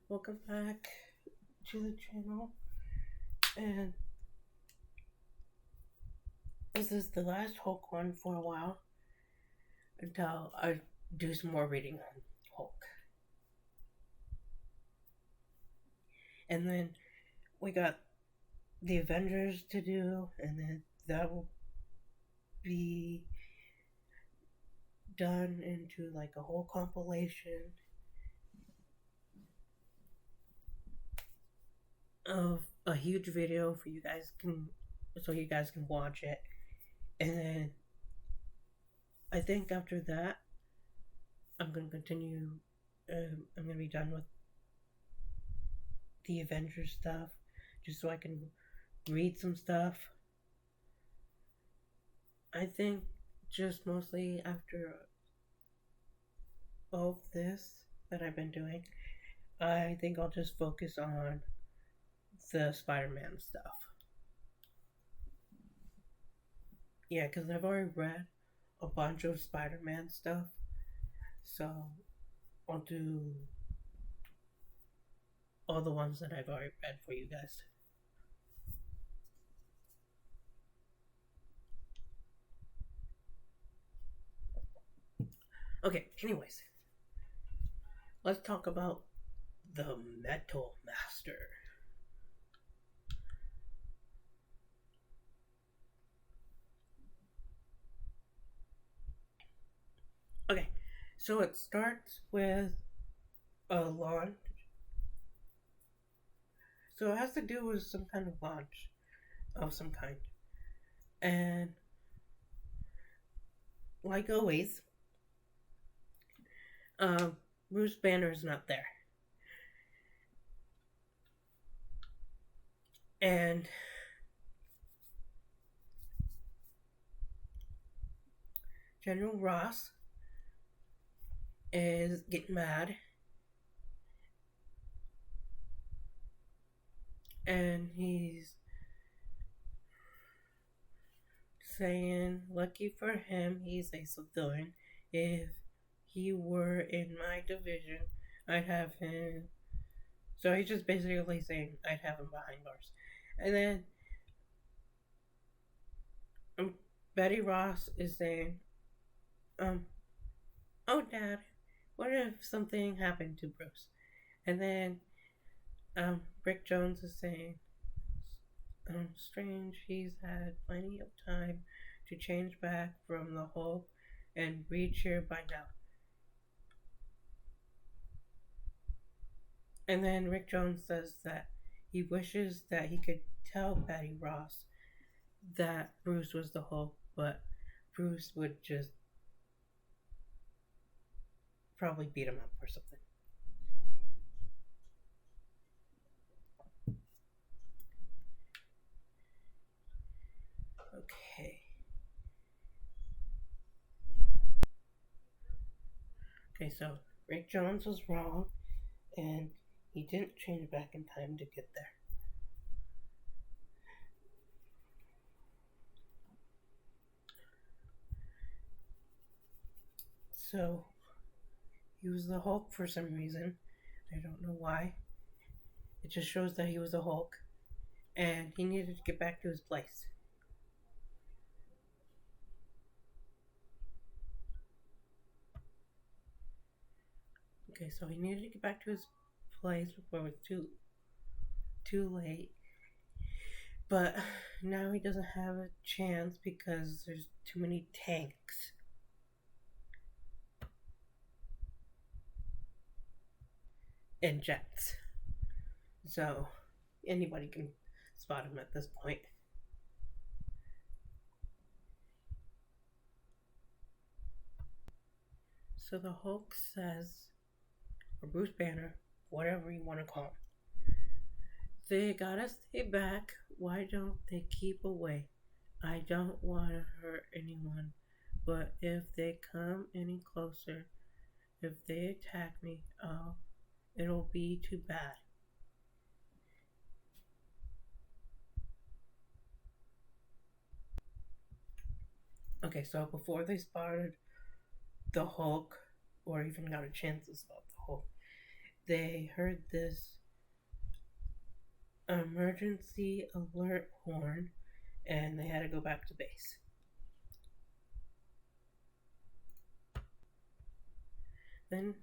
Welcome back to the channel, and this is the last Hulk one for a while until I do some more reading on Hulk. And then we got the Avengers to do, and then that will be done into like a whole compilation of a huge video for you guys can watch it. And then I think after that I'm gonna continue. I'm gonna be done with the Avengers stuff, just so I can read some stuff. I think just mostly after all of this that I've been doing, I think I'll just focus on the Spider-Man stuff. Yeah, because I've already read a bunch of Spider-Man stuff, so I'll do all the ones that I've already read for you guys. Okay, anyways, let's talk about the Metal Master. Okay, so it starts with a launch. So it has to do with some kind of launch of some kind. And like always, Bruce Banner is not there. And General Ross is getting mad. And he's saying, lucky for him, he's a civilian. If he were in my division, I'd have him. So he's just basically saying, I'd have him behind bars. And then Betty Ross is saying, oh, Dad, what if something happened to Bruce? And then Rick Jones is saying, strange, he's had plenty of time to change back from the Hulk and reach here by now. And then Rick Jones says that he wishes that he could tell Betty Ross that Bruce was the Hulk, but Bruce would just probably beat him up or something. Okay. Okay, so Rick Jones was wrong, and he didn't change back in time to get there. So he was the Hulk for some reason. I don't know why. It just shows that he was a Hulk, and he needed to get back to his place. Okay, so he needed to get back to his place before it was too late. But now he doesn't have a chance because there's too many tanks. And jets. So anybody can spot him at this point. So the Hulk says, or Bruce Banner, whatever you want to call him, they gotta stay back. Why don't they keep away? I don't want to hurt anyone, but if they come any closer, if they attack me, it'll be too bad. Okay, so before they spotted the Hulk, or even got a chance to spot the Hulk, they heard this emergency alert horn and they had to go back to base. Then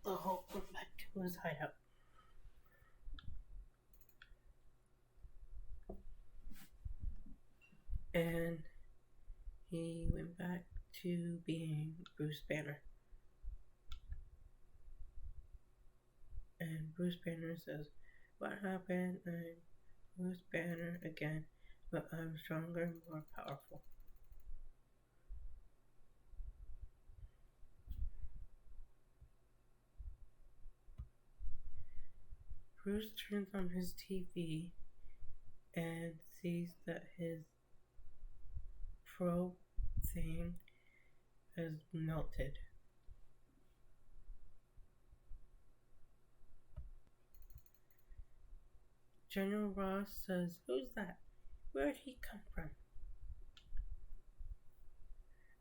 the Hulk went back to his hideout. And he went back to being Bruce Banner. And Bruce Banner says, "What happened? I'm Bruce Banner again, but I'm stronger and more powerful." Bruce turns on his TV and sees that his probe thing has melted. General Ross says, "Who's that? Where'd he come from?"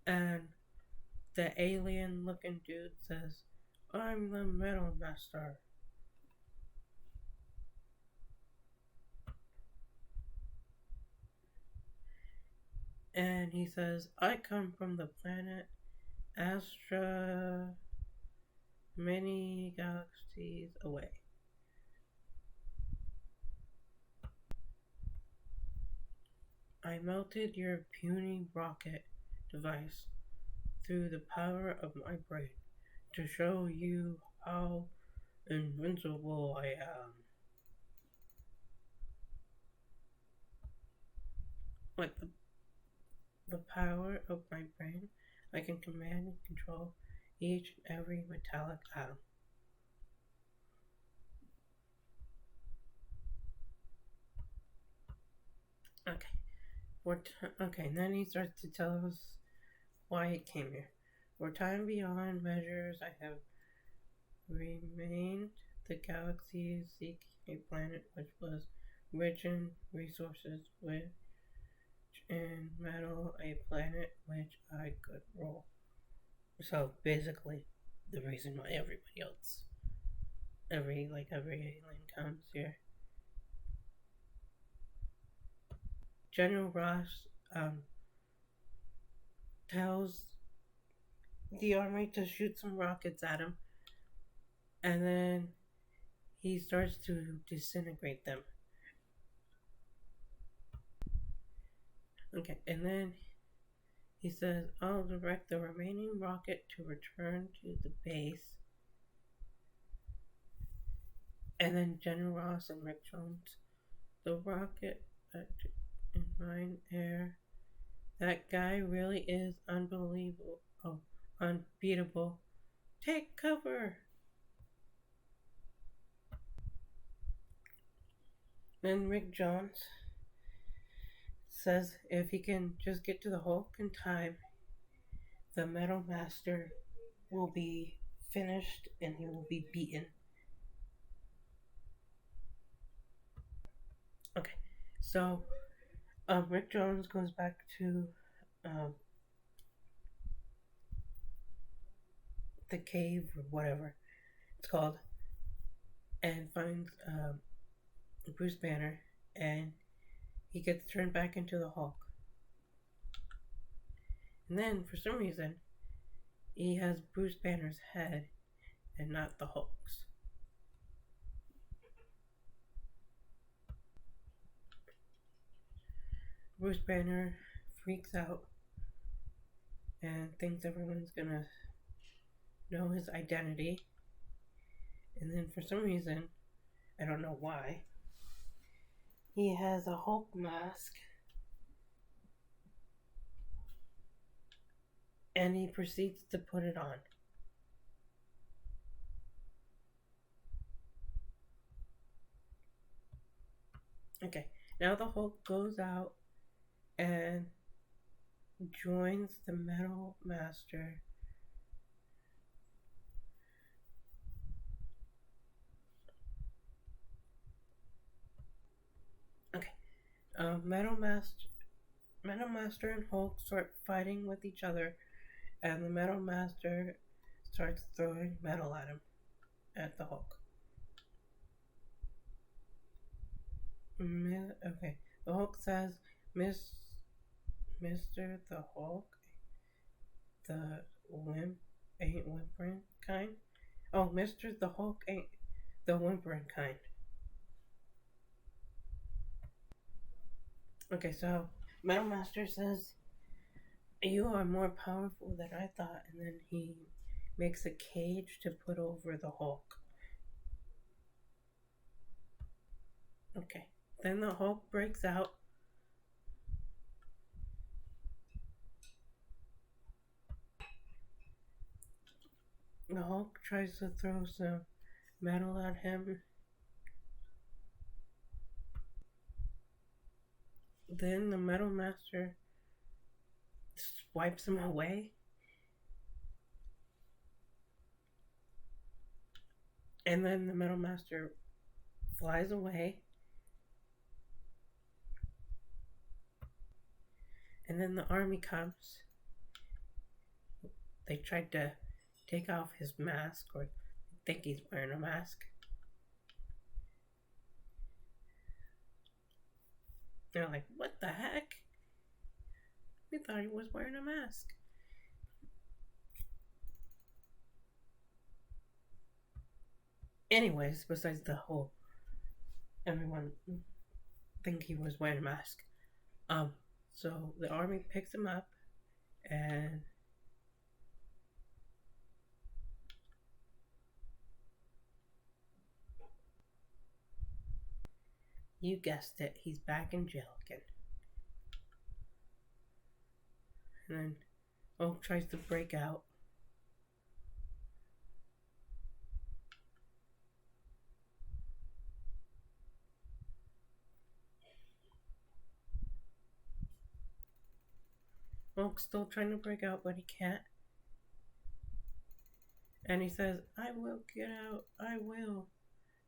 And the alien looking dude says, "I'm the Metal Master." And he says, "I come from the planet Astra, many galaxies away." "I melted your puny rocket device through the power of my brain to show you how invincible I am." With the power of my brain, I can command and control each and every metallic atom. Okay, and then he starts to tell us why he came here. "For time beyond measures, I have remained the galaxy seeking a planet which was rich in resources, rich in metal, a planet which I could rule." So basically, the reason why everybody else, every alien comes here. General Ross tells the army to shoot some rockets at him, and then he starts to disintegrate them. Okay, and then he says, "I'll direct the remaining rocket to return to the base." And then General Ross and Rick Jones, "The rocket in mine air. That guy really is unbelievable. Oh, unbeatable. Take cover." Then Rick Jones says if he can just get to the Hulk in time, the Metal Master will be finished and he will be beaten. Okay, so Rick Jones goes back to the cave or whatever it's called and finds Bruce Banner, and he gets turned back into the Hulk. And then, for some reason, he has Bruce Banner's head and not the Hulk's. Bruce Banner freaks out and thinks everyone's gonna know his identity. And then, for some reason, I don't know why, he has a Hulk mask and he proceeds to put it on. Okay, now the Hulk goes out and joins the Metal Master. Okay, Metal Master and Hulk start fighting with each other, and the Metal Master starts throwing metal at the Hulk. Okay. The Hulk says, Mr. The Hulk, the wimp ain't whimpering kind. Oh, Mr. The Hulk ain't the whimpering kind. Okay, so Metal Master says, you are more powerful than I thought, and then he makes a cage to put over the Hulk. Okay. Then the Hulk breaks out. The Hulk tries to throw some metal at him. Then the Metal Master wipes him away. And then the Metal Master flies away. And then the army comes. They tried to take off his mask, or think he's wearing a mask. They're like, what the heck? We thought he was wearing a mask. Anyways, besides the whole everyone think he was wearing a mask. So the army picks him up and you guessed it, he's back in jail again. And then Oak tries to break out. Oak's still trying to break out, but he can't. And he says, I will get out. I will.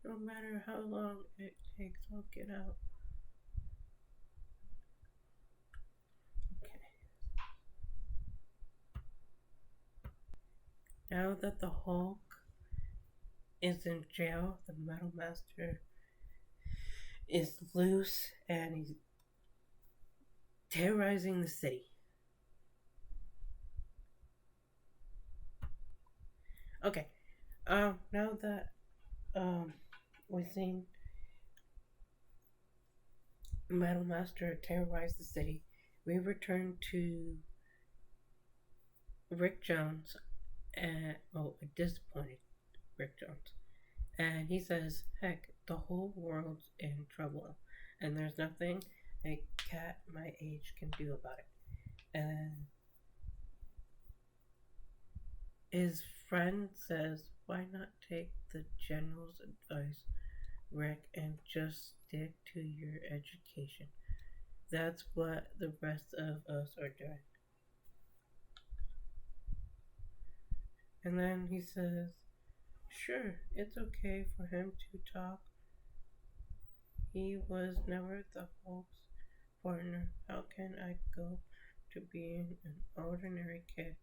No matter how long it takes, I'll get out. Okay. Now that the Hulk is in jail, the Metal Master is loose and he's terrorizing the city. Okay. Now that we've seen Metal Master terrorize the city, we return to Rick Jones and a disappointed Rick Jones. And he says, heck, the whole world's in trouble and there's nothing a cat my age can do about it. And his friend says, why not take the general's advice, Rick, and just stick to your education? That's what the rest of us are doing. And then he says, sure, it's okay for him to talk. He was never the Hulk's partner. How can I go to being an ordinary kid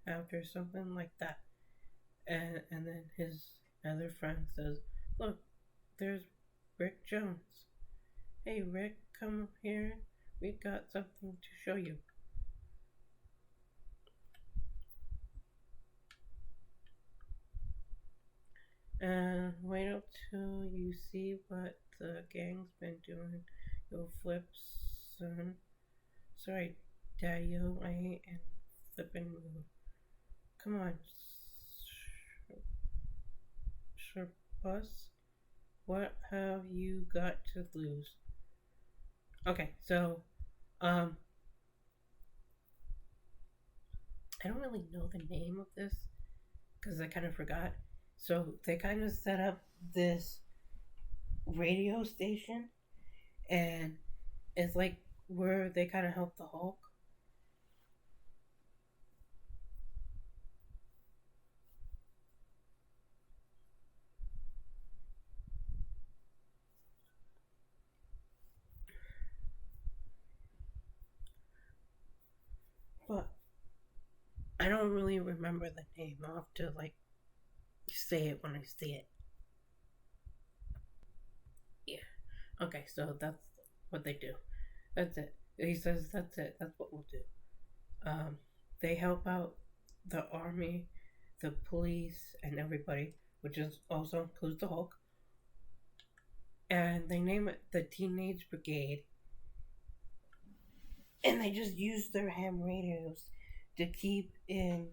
after something like that? And then his other friend says, look, there's Rick Jones. Hey Rick, come here. We've got something to show you. And wait up till you see what the gang's been doing. You'll flip, son. Sorry, Daddy-o, I ain't in flipping mood. Come on, Surplus. What have you got to lose? Okay, so, I don't really know the name of this because I kind of forgot. So they kind of set up this radio station, and it's like where they kind of help the Hulk. But I don't really remember the name. I'll have to say it when I see it. Yeah. Okay, so that's what they do. That's it. He says that's it. That's what we'll do. Um, they help out the army, the police, and everybody, which is also includes the Hulk. And they name it the Teenage Brigade. And they just use their ham radios to keep in.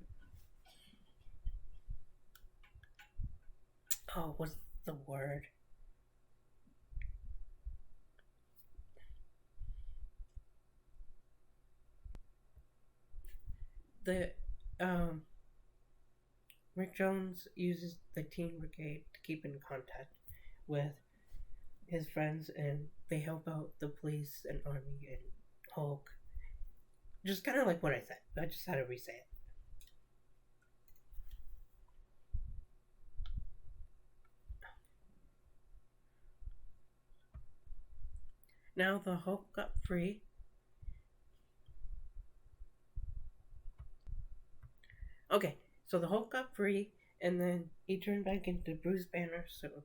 Oh, what's the word? The um, Rick Jones uses the Teen Brigade to keep in contact with his friends, and they help out the police and army and Hulk. Just kind of like what I said. I just had to re-say it. Now the Hulk got free. Okay, so the Hulk got free, and then he turned back into Bruce Banner, so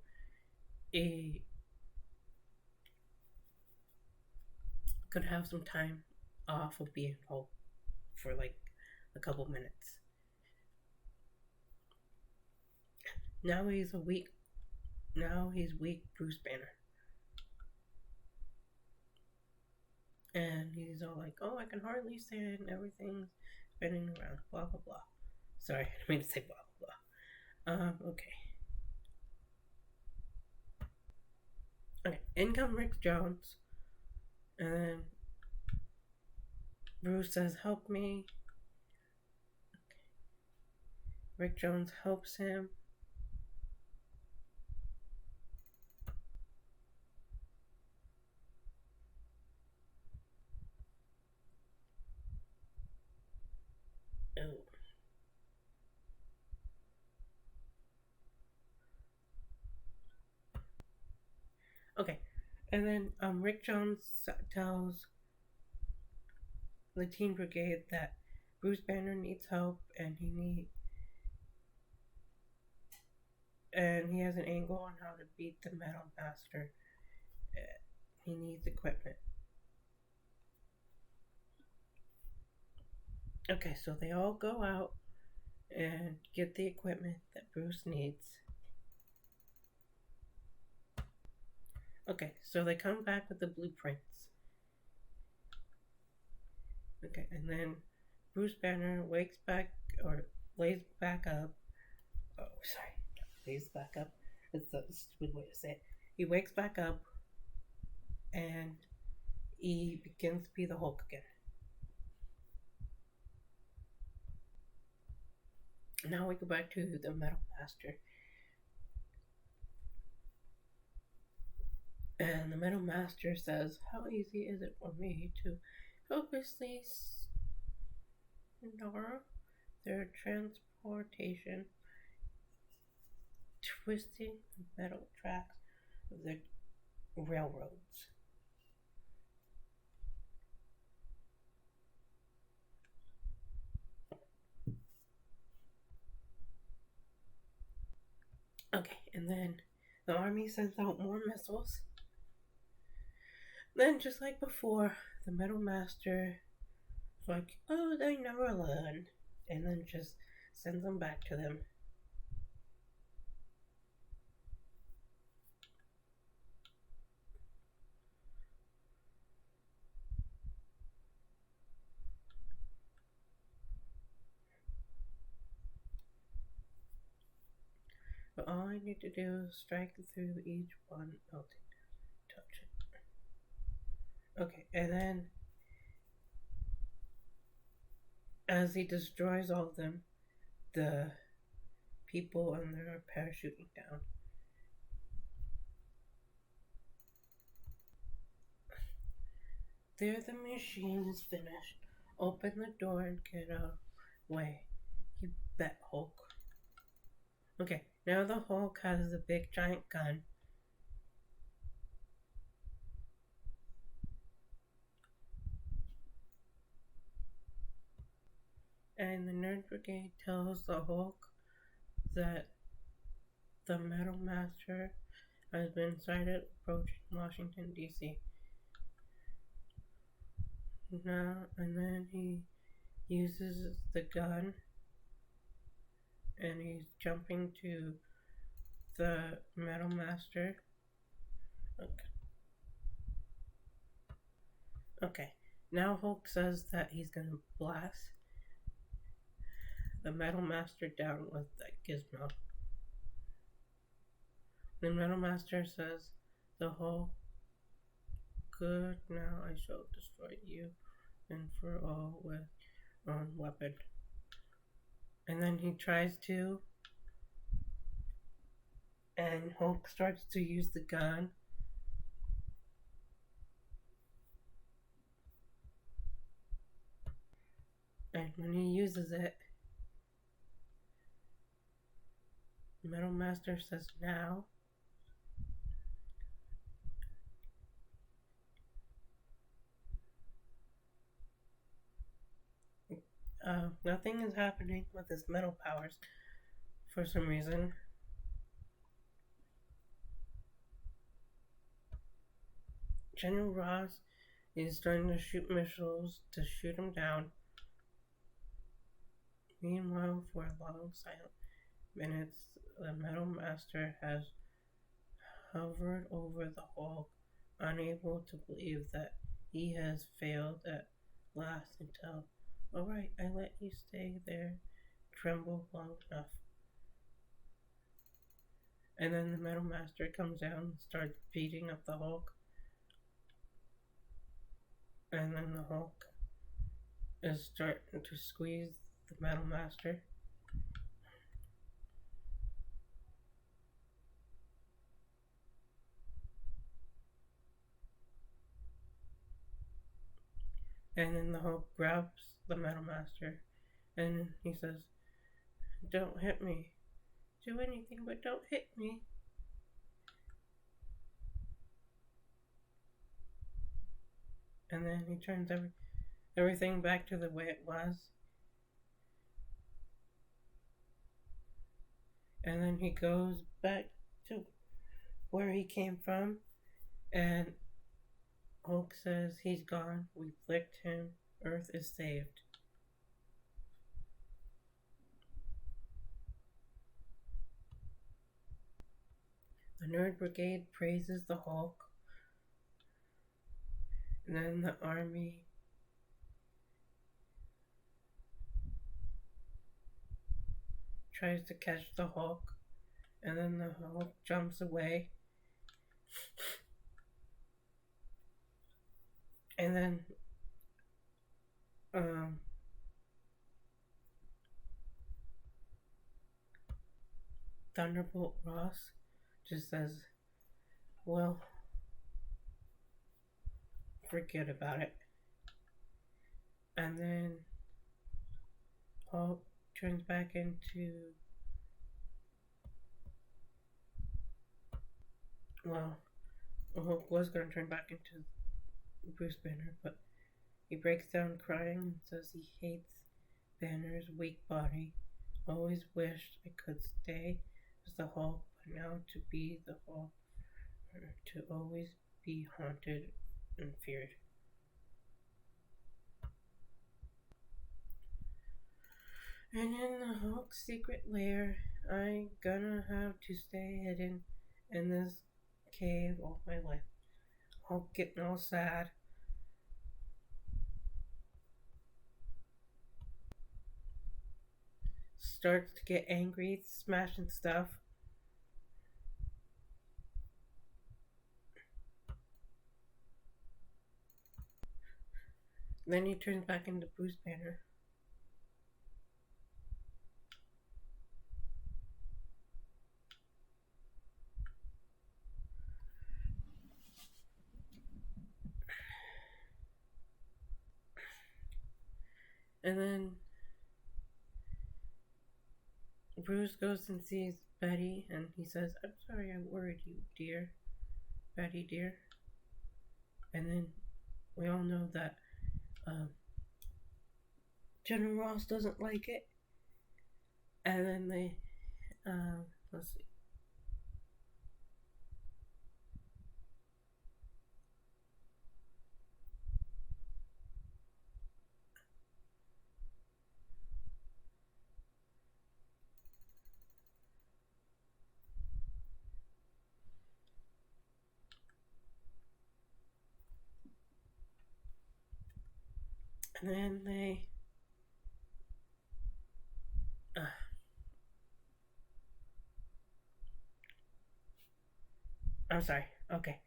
he could have some time off of being Hulk for like a couple minutes. Now he's a weak. Now he's weak Bruce Banner, and he's all like, "Oh, I can hardly stand. Everything's spinning around. Blah blah blah." Sorry, I didn't mean to say blah blah blah. Okay. Okay. In comes Rick Jones, and then Bruce says, "Help me." Rick Jones helps him. Oh. Okay. And then Rick Jones tells the Teen Brigade that Bruce Banner needs help, and he has an angle on how to beat the Metal Master. He needs equipment. Okay, so they all go out and get the equipment that Bruce needs. Okay, so they come back with the blueprints. Okay, and then Bruce Banner wakes back or lays back up. Oh, sorry, lays back up. It's a stupid way to say it. He wakes back up and he begins to be the Hulk again. Now we go back to the Metal Master. And the Metal Master says, "How easy is it for me to hopelessly ignore their transportation, twisting the metal tracks of the railroads?" Okay, and then the army sends out more missiles. Then, just like before, the Metal Master is like, "Oh, they never learn," and then just sends them back to them. But all I need to do is strike through each one. Oh, touch it. Okay, and then as he destroys all of them, the people and they're parachuting down. There, the machine is finished. Open the door and get away. You bet, Hulk. Okay, now the Hulk has a big giant gun. And the Nerd Brigade tells the Hulk that the Metal Master has been sighted approaching Washington, D.C. Now, and then he uses the gun and he's jumping to the Metal Master. Okay. Now Hulk says that he's gonna blast the Metal Master down with that gizmo. The Metal Master says, "The Hulk, good, now I shall destroy you and for all with own weapon." And then he tries to, and Hulk starts to use the gun. And when he uses it, Metal Master says, "Now." Nothing is happening with his metal powers for some reason. General Ross is starting to shoot missiles to shoot him down. Meanwhile, for a long silent minutes, the Metal Master has hovered over the Hulk, unable to believe that he has failed at last until, "Alright, I let you stay there, tremble long enough." And then the Metal Master comes down and starts beating up the Hulk. And then the Hulk is starting to squeeze the Metal Master. And then the Hulk grabs the Metal Master and he says, "Don't hit me. Do anything but don't hit me." And then he turns everything back to the way it was. And then he goes back to where he came from. And Hulk says, "He's gone. We flicked him. Earth is saved." The Nerd Brigade praises the Hulk. And then the army tries to catch the Hulk. And then the Hulk jumps away. And then Thunderbolt Ross just says, "Well, forget about it." And then Hulk turns back into, well, Hulk was going to turn back into Bruce Banner, but he breaks down crying and says he hates Banner's weak body. "Always wished I could stay as the Hulk, but now to be the Hulk, to always be haunted and feared." And in the Hulk's secret lair, I'm gonna have to stay hidden in this cave all my life. Hulk getting all sad. Starts to get angry, smashing stuff. Then he turns back into Bruce Banner. And then Bruce goes and sees Betty and he says, "I'm sorry I worried you, dear. Betty, dear." And then we all know that General Ross doesn't like it. And then they, let's see. And then they. I'm sorry. Okay.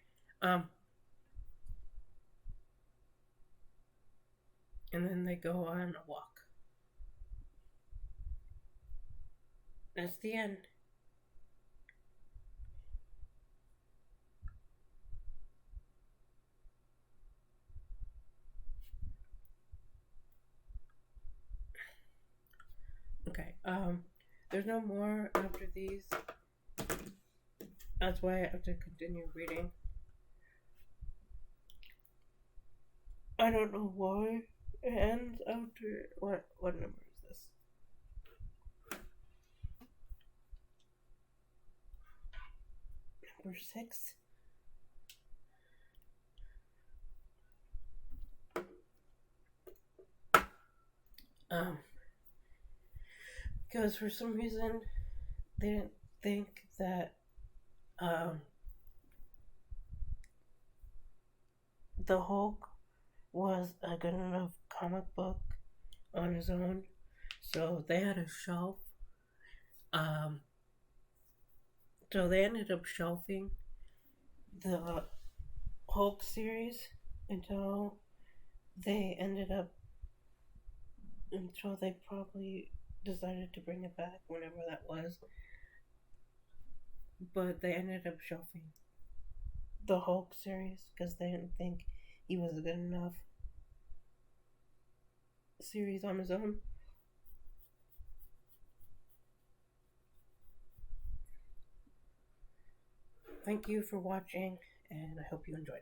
And then they go on a walk. That's the end. Okay. There's no more after these. That's why I have to continue reading. I don't know why it ends after what number is this? Number 6. Because for some reason they didn't think that the Hulk was a good enough comic book on his own, so they had a shelf. Um, so they ended up shelving the Hulk series until they ended up until they probably decided to bring it back whenever that was. But they ended up shelving the Hulk series because they didn't think he was a good enough series on his own. Thank you for watching, and I hope you enjoyed.